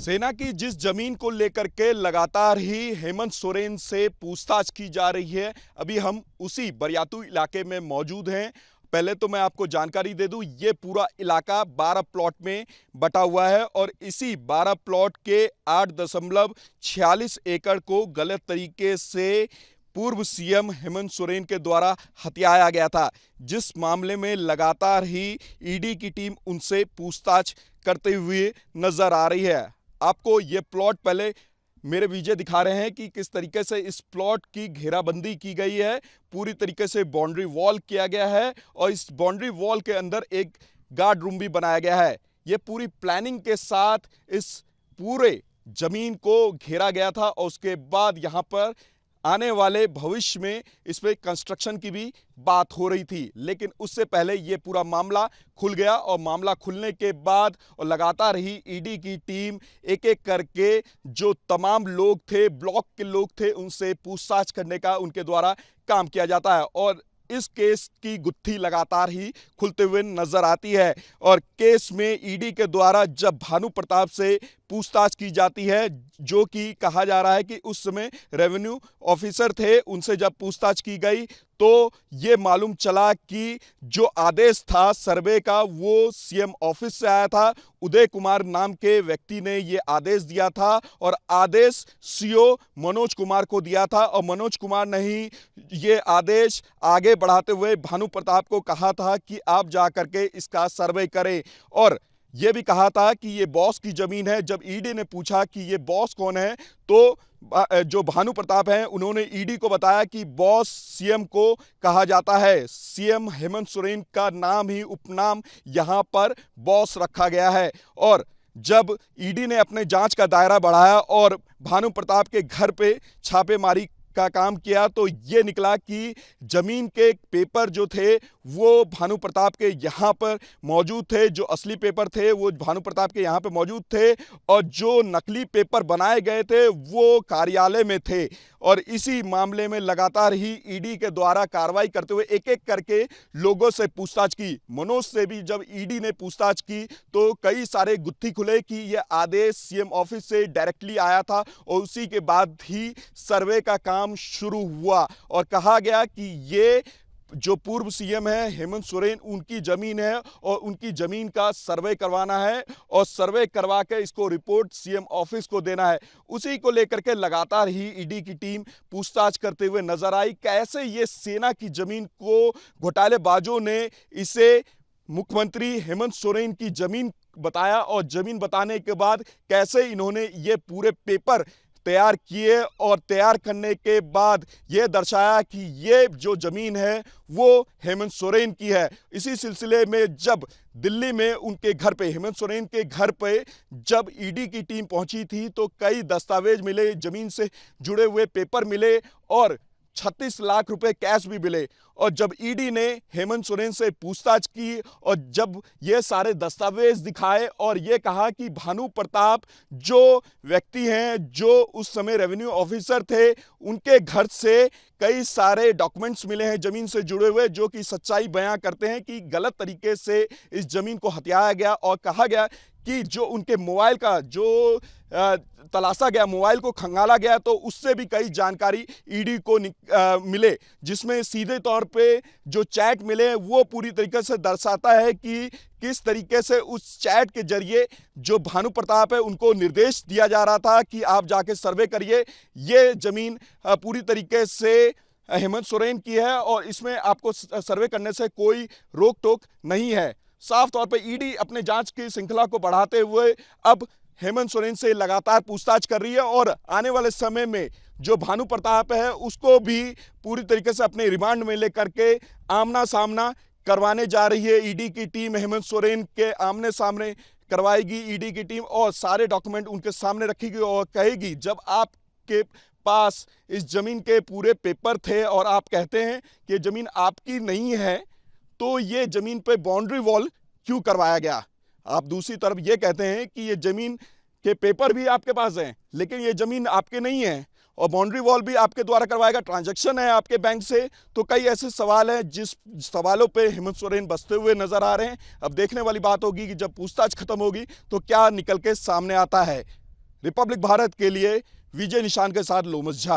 सेना की जिस जमीन को लेकर के लगातार ही हेमंत सोरेन से पूछताछ की जा रही है, अभी हम उसी बरियातू इलाके में मौजूद हैं। पहले तो मैं आपको जानकारी दे दूं, ये पूरा इलाका 12 प्लॉट में बटा हुआ है और इसी 12 प्लॉट के 8.46 एकड़ को गलत तरीके से पूर्व सीएम हेमंत सोरेन के द्वारा हथियाया गया था, जिस मामले में लगातार ही ईडी की टीम उनसे पूछताछ करते हुए नजर आ रही है। आपको ये प्लॉट पहले मेरे विजय दिखा रहे हैं कि किस तरीके से इस प्लॉट की घेराबंदी की गई है। पूरी तरीके से बाउंड्री वॉल किया गया है और इस बाउंड्री वॉल के अंदर एक गार्ड रूम भी बनाया गया है। ये पूरी प्लानिंग के साथ इस पूरे जमीन को घेरा गया था और उसके बाद यहां पर आने वाले भविष्य में इस पे कंस्ट्रक्शन की भी बात हो रही थी, लेकिन उससे पहले ये पूरा मामला खुल गया और मामला खुलने के बाद और लगातार ही ईडी की टीम एक एक करके जो तमाम लोग थे, ब्लॉक के लोग थे, उनसे पूछताछ करने का उनके द्वारा काम किया जाता है और इस केस की गुत्थी लगातार ही खुलते हुए नजर आती है। और केस में ईडी के द्वारा जब भानु प्रताप से पूछताछ की जाती है, जो कि कहा जा रहा है कि उस समय रेवेन्यू ऑफिसर थे, उनसे जब पूछताछ की गई तो ये मालूम चला कि जो आदेश था सर्वे का वो सीएम ऑफिस से आया था। उदय कुमार नाम के व्यक्ति ने ये आदेश दिया था और आदेश सीओ मनोज कुमार को दिया था और मनोज कुमार ने ही ये आदेश आगे बढ़ाते हुए भानु प्रताप को कहा था कि आप जा करके इसका सर्वे करें और यह भी कहा था कि ये बॉस की जमीन है। जब ईडी ने पूछा कि ये बॉस कौन है तो जो भानु प्रताप हैं उन्होंने ईडी को बताया कि बॉस सीएम को कहा जाता है। सीएम हेमंत सोरेन का नाम ही उपनाम यहां पर बॉस रखा गया है। और जब ईडी ने अपने जांच का दायरा बढ़ाया और भानु प्रताप के घर पे छापेमारी का काम किया तो ये निकला कि जमीन के पेपर जो थे वो भानु प्रताप के यहाँ पर मौजूद थे, जो असली पेपर थे वो भानु प्रताप के यहाँ पे मौजूद थे और जो नकली पेपर बनाए गए थे वो कार्यालय में थे। और इसी मामले में लगातार ही ईडी के द्वारा कार्रवाई करते हुए एक एक करके लोगों से पूछताछ की। मनोज से भी जब ईडी ने पूछताछ की तो कई सारे गुत्थी खुले कि यह आदेश सीएम ऑफिस से डायरेक्टली आया था और उसी के बाद ही सर्वे का काम शुरू हुआ और कहा गया कि ये जो पूर्व सीएम है हेमंत सोरेन, उनकी जमीन है और उनकी जमीन का सर्वे करवाना है और सर्वे करवा के इसको रिपोर्ट सीएम ऑफिस को देना है। उसी को लेकर के लगातार ही ईडी की टीम पूछताछ करते हुए नजर आई। कैसे ये सेना की जमीन को घोटालेबाजों ने इसे मुख्यमंत्री हेमंत सोरेन की जमीन बताया और जमीन बताने के बाद कैसे इन्होंने ये पूरे पेपर तैयार किए और तैयार करने के बाद यह दर्शाया कि ये जो जमीन है वो हेमंत सोरेन की है। इसी सिलसिले में जब दिल्ली में उनके घर पे, हेमंत सोरेन के घर पे जब ईडी की टीम पहुंची थी तो कई दस्तावेज मिले, जमीन से जुड़े हुए पेपर मिले और 36 लाख रुपए कैश भी मिले। और जब ईडी ने हेमंत सोरेन से पूछताछ की और जब ये सारे दस्तावेज दिखाए और ये कहा कि भानु प्रताप जो व्यक्ति हैं, जो उस समय रेवेन्यू ऑफिसर थे, उनके घर से कई सारे डॉक्यूमेंट्स मिले हैं जमीन से जुड़े हुए, जो कि सच्चाई बयां करते हैं कि गलत तरीके से इस जमीन को हथियाया गया और कहा गया कि जो उनके मोबाइल का जो तलाशा गया, मोबाइल को खंगाला गया तो उससे भी कई जानकारी ईडी को मिले, जिसमें सीधे तौर पे जो चैट मिले वो पूरी तरीके से दर्शाता है कि किस तरीके से उस चैट के जरिए जो भानु प्रताप है उनको निर्देश दिया जा रहा था कि आप जाके सर्वे करिए, ये जमीन पूरी तरीके से हेमंत सोरेन की है और इसमें आपको सर्वे करने से कोई रोक टोक नहीं है। साफ तौर पे ईडी अपने जांच की श्रृंखला को बढ़ाते हुए अब हेमंत सोरेन से लगातार पूछताछ कर रही है और आने वाले समय में जो भानु प्रताप है उसको भी पूरी तरीके से अपने रिमांड में लेकर के आमना सामना करवाने जा रही है। ईडी की टीम हेमंत सोरेन के आमने सामने करवाएगी ईडी की टीम और सारे डॉक्यूमेंट उनके सामने रखेगी और कहेगी जब आपके पास इस जमीन के पूरे पेपर थे और आप कहते हैं कि जमीन आपकी नहीं है तो ये जमीन पे बाउंड्री वॉल क्यों करवाया गया। आप दूसरी तरफ ये कहते हैं कि ये जमीन के पेपर भी आपके पास हैं लेकिन ये जमीन आपके नहीं है और बाउंड्री वॉल भी आपके द्वारा करवाएगा, ट्रांजैक्शन है आपके बैंक से। तो कई ऐसे सवाल हैं जिस सवालों पे हेमंत सोरेन बसते हुए नजर आ रहे हैं। अब देखने वाली बात होगी कि जब पूछताछ खत्म होगी तो क्या निकल के सामने आता है। रिपब्लिक भारत के लिए विजय निशान के साथ लोमस झा।